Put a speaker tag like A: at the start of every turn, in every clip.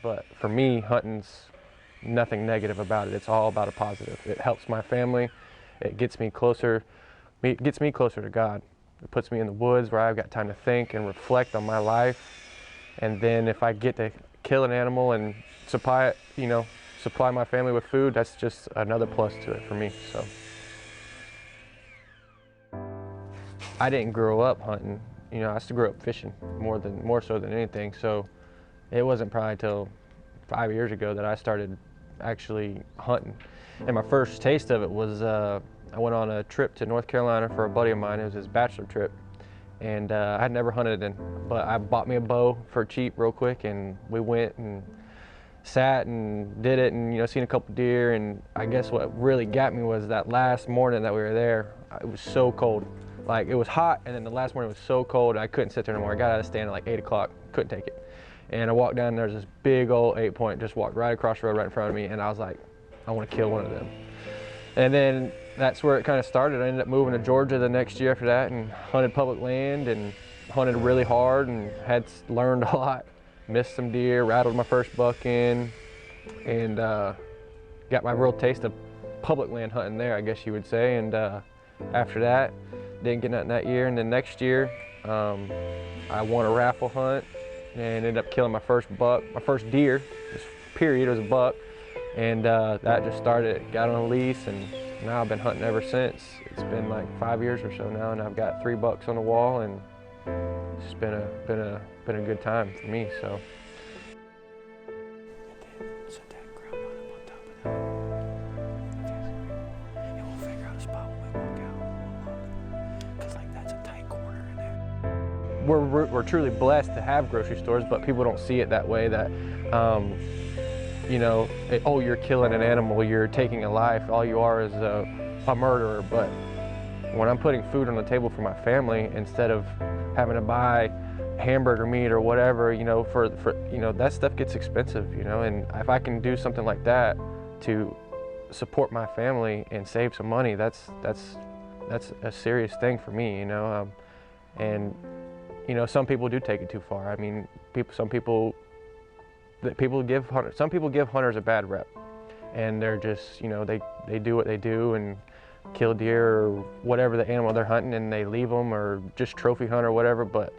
A: But for me, hunting's nothing negative about it. It's all about a positive. It helps my family. It gets me closer. It gets me closer to God. It puts me in the woods where I've got time to think and reflect on my life. And then if I get to kill an animal and supply my family with food, that's just another plus to it for me. So I didn't grow up hunting. I still grew up fishing more so than anything. So it wasn't probably till 5 years ago that I started actually hunting. And my first taste of it was I went on a trip to North Carolina for a buddy of mine. It was his bachelor trip. And I had never hunted, but I bought me a bow for cheap real quick, and we went and sat and did it, and seen a couple deer. And I guess what really got me was that last morning that we were there, it was so cold. Like, it was hot, and then the last morning was so cold I couldn't sit there anymore. I got out of the stand at like 8 o'clock, couldn't take it. And I walked down, and there's this big old 8-point just walked right across the road right in front of me, and I was like, I want to kill one of them. And then that's where it kind of started. I ended up moving to Georgia the next year after that and hunted public land and hunted really hard and had learned a lot. Missed some deer, rattled my first buck in, and got my real taste of public land hunting there, I guess you would say. And after that, didn't get nothing that year. And then next year, I won a raffle hunt and ended up killing my first buck, my first deer, period, it was a buck. And that just started, got on a lease, and now I've been hunting ever since. It's been like 5 years or so now, and I've got 3 bucks on the wall, and it's just been a good time for me. So.
B: And then set that ground bottom on top of that. And we'll figure out a spot when we walk out. Because like that's a tight corner in there.
A: We're truly blessed to have grocery stores, but people don't see it that way. That. Oh, you're killing an animal, you're taking a life, all you are is a murderer. But when I'm putting food on the table for my family, instead of having to buy hamburger meat or whatever, that stuff gets expensive, and if I can do something like that to support my family and save some money, that's a serious thing for me, and some people do take it too far. I mean, some people give hunters a bad rep, and they're just, they do what they do and kill deer or whatever the animal they're hunting, and they leave them or just trophy hunt or whatever. But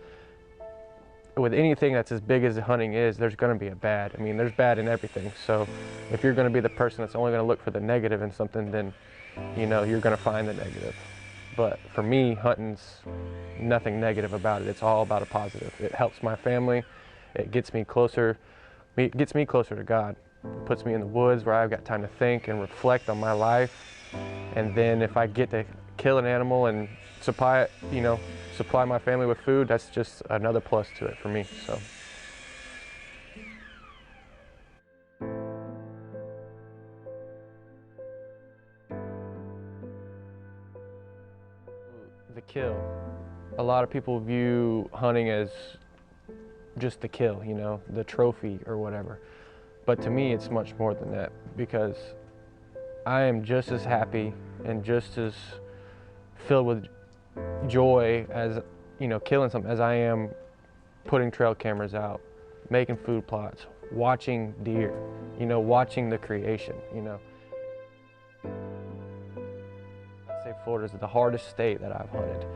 A: with anything that's as big as hunting is, there's going to be a bad. I mean, there's bad in everything. So if you're going to be the person that's only going to look for the negative in something, then you're going to find the negative. But for me, hunting's nothing negative about it. It's all about a positive. It helps my family. It gets me closer. It gets me closer to God. It puts me in the woods where I've got time to think and reflect on my life. And then if I get to kill an animal and supply my family with food, that's just another plus to it for me. So. The kill. A lot of people view hunting as just the kill, the trophy or whatever. But to me, it's much more than that, because I am just as happy and just as filled with joy as, killing something as I am putting trail cameras out, making food plots, watching deer, watching the creation, I'd say Florida is the hardest state that I've hunted.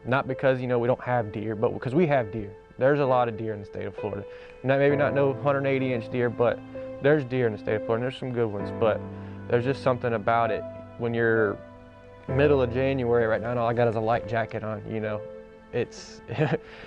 A: Not because, we don't have deer, but because we have deer. There's a lot of deer in the state of Florida. Maybe not no 180-inch deer, but there's deer in the state of Florida, and there's some good ones. But there's just something about it when you're middle of January right now, and all I got is a light jacket on, It's,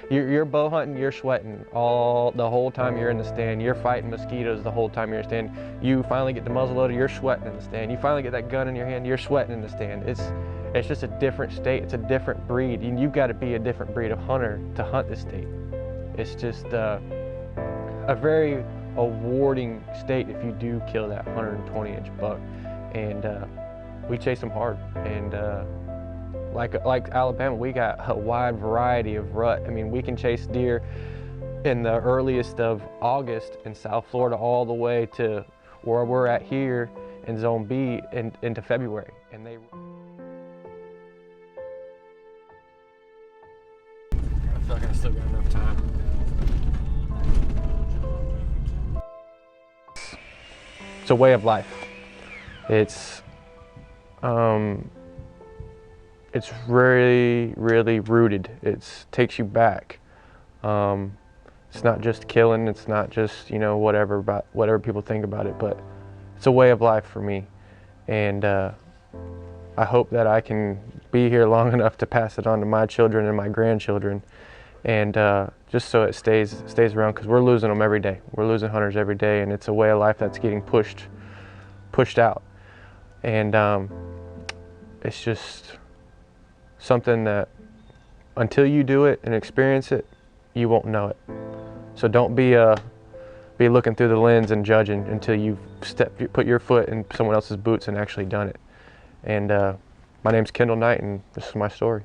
A: you're bow hunting, you're sweating the whole time you're in the stand. You're fighting mosquitoes the whole time you're in the stand. You finally get the muzzleloader, you're sweating in the stand. You finally get that gun in your hand, you're sweating in the stand. It's just a different state. It's a different breed, and you've got to be a different breed of hunter to hunt this state. It's just a very awarding state if you do kill that 120-inch buck, and we chase them hard. And like Alabama, we got a wide variety of rut. I mean, we can chase deer in the earliest of August in South Florida all the way to where we're at here in Zone B into February, and they. I feel like I still got enough time. a way of life. It's really, really rooted. It takes you back. It's not just killing. It's not just, you know, whatever people think about it, but it's a way of life for me. And I hope that I can be here long enough to pass it on to my children and my grandchildren, and just so it stays around, because we're losing them every day. We're losing hunters every day, and it's a way of life that's getting pushed out. And it's just something that until you do it and experience it, you won't know it. So don't be looking through the lens and judging until you've put your foot in someone else's boots and actually done it. And my name's Kendall Knight, and this is my story.